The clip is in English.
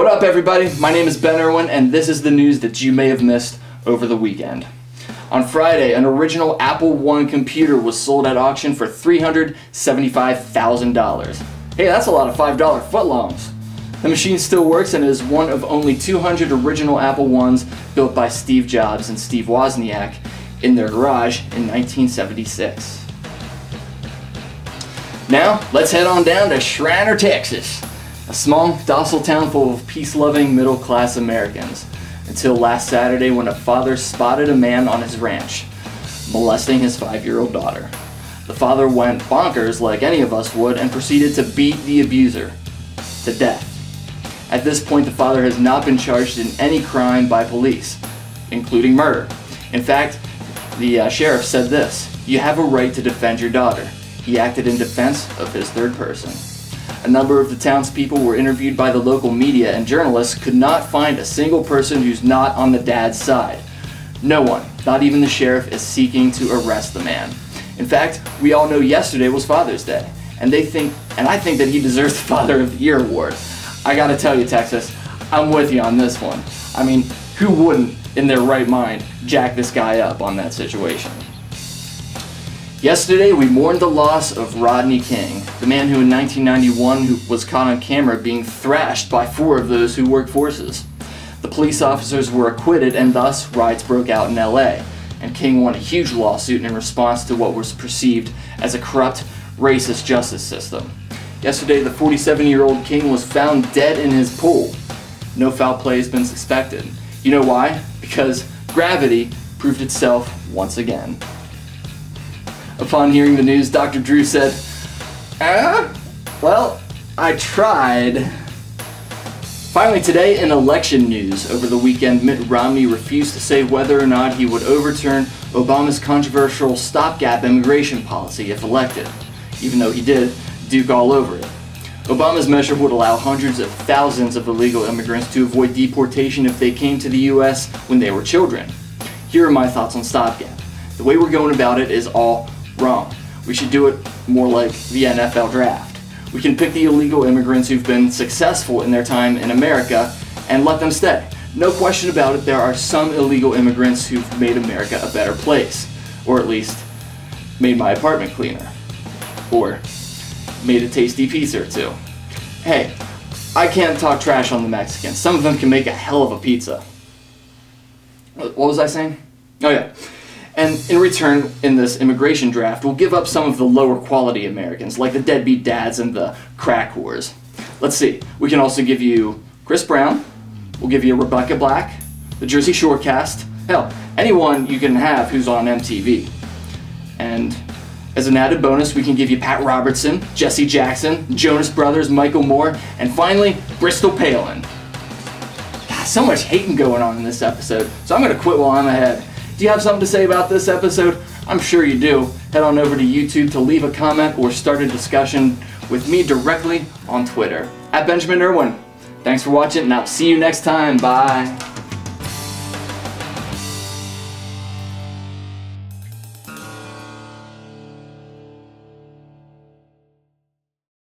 What up, everybody? My name is Ben Irwin, and this is the news that you may have missed over the weekend. On Friday, an original Apple I computer was sold at auction for $375,000. Hey, that's a lot of $5 footlongs. The machine still works and is one of only 200 original Apple I's built by Steve Jobs and Steve Wozniak in their garage in 1976. Now, let's head on down to Shriner, Texas, a small, docile town full of peace-loving, middle-class Americans, until last Saturday when a father spotted a man on his ranch, molesting his 5-year-old daughter. The father went bonkers like any of us would and proceeded to beat the abuser to death. At this point, the father has not been charged in any crime by police, including murder. In fact, the sheriff said this: "You have a right to defend your daughter. He acted in defense of his third person." A number of the townspeople were interviewed by the local media, and journalists could not find a single person who's not on the dad's side. No one, not even the sheriff, is seeking to arrest the man. In fact, we all know yesterday was Father's Day, and I think that he deserves the Father of the Year award. I gotta tell you, Texas, I'm with you on this one. I mean, who wouldn't, in their right mind, jack this guy up on that situation? Yesterday, we mourned the loss of Rodney King, the man who in 1991 was caught on camera being thrashed by 4 of those who worked forces. The police officers were acquitted, and thus riots broke out in LA, and King won a huge lawsuit in response to what was perceived as a corrupt, racist justice system. Yesterday, the 47-year-old King was found dead in his pool. No foul play has been suspected. You know why? Because gravity proved itself once again. Upon hearing the news, Dr. Drew said, well, I tried." Finally today, in election news, over the weekend, Mitt Romney refused to say whether or not he would overturn Obama's controversial stopgap immigration policy if elected, even though he did duke all over it. Obama's measure would allow hundreds of thousands of illegal immigrants to avoid deportation if they came to the U.S. when they were children. Here are my thoughts on stopgap. The way we're going about it is all wrong. We should do it more like the NFL draft. We can pick the illegal immigrants who've been successful in their time in America and let them stay. No question about it, there are some illegal immigrants who've made America a better place, or at least made my apartment cleaner, or made a tasty pizza or two. Hey, I can't talk trash on the Mexicans. Some of them can make a hell of a pizza. What was I saying? Oh yeah. And in return, in this immigration draft, we'll give up some of the lower quality Americans, like the deadbeat dads and the crack whores. Let's see, we can also give you Chris Brown, we'll give you Rebecca Black, the Jersey Shore cast, hell, anyone you can have who's on MTV. And as an added bonus, we can give you Pat Robertson, Jesse Jackson, Jonas Brothers, Michael Moore, and finally, Bristol Palin. God, so much hating going on in this episode, so I'm gonna quit while I'm ahead. Do you have something to say about this episode? I'm sure you do. Head on over to YouTube to leave a comment or start a discussion with me directly on Twitter, @Benjamin Irwin. Thanks for watching, and I'll see you next time. Bye.